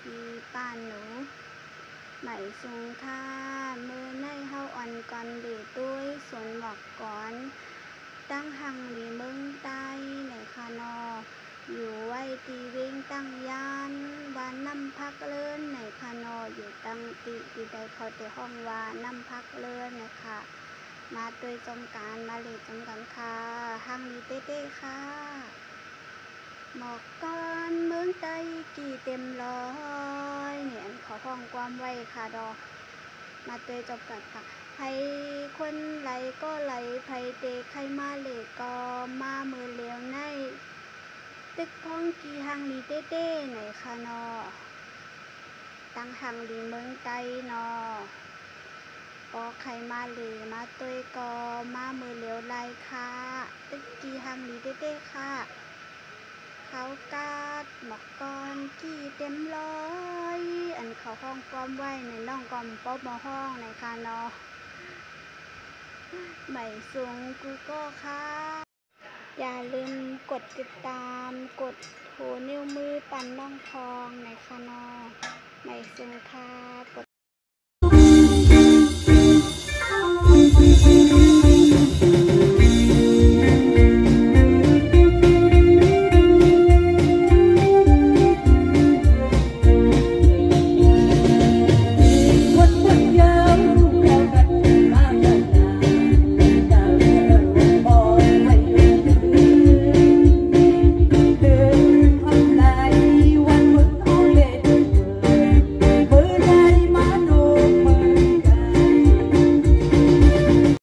ที่ป้านหนูไหมสุงค่ามือในเฮาอ่อนก่อนเดือด้วยสวนหมอกก่อนตั้งหังหลีเมืองใต้ในคานออยู่ไว้ตีเวงตั้งยานวานน้ำพักเลื่อนในคานออยู่ตั้งตีใดเขาแต่ห้องวาน้ำพักเลื่อนนะคะมาโดยจมการมาเลยจมกันค่ะหังลีเต้ๆค่ะหมอกก้อนเมืองใต้กี่เต็มร้อยเนี่ยเขาห้องความไว้ค่ะดอกมาโดยจบกันค่ะใครคนไหลก็ไหลไผเตใครมาเหลก็มามือเลี้ยวในตึกพ้องกี่หังลีเต้ๆไหนค่ะนอตั้งหังลีเมืองใต้นอก็ใครมาเหลมาตัวก็มามือเลี้ยวไหลค่ะตึกกี่หังลีเต้ๆค่ะเขากาดหมอกก้อนกี่เต็มร้อยอันเขาห้องความไว้ในน้องกอมป๊อบมาห้องในค่ะนอใหม่สูงกูก็ค่ะอย่าลืมกดติดตามกดหูนิ้วมือปั่นน้องทองในค่ะนอใหม่สูงค่ะกด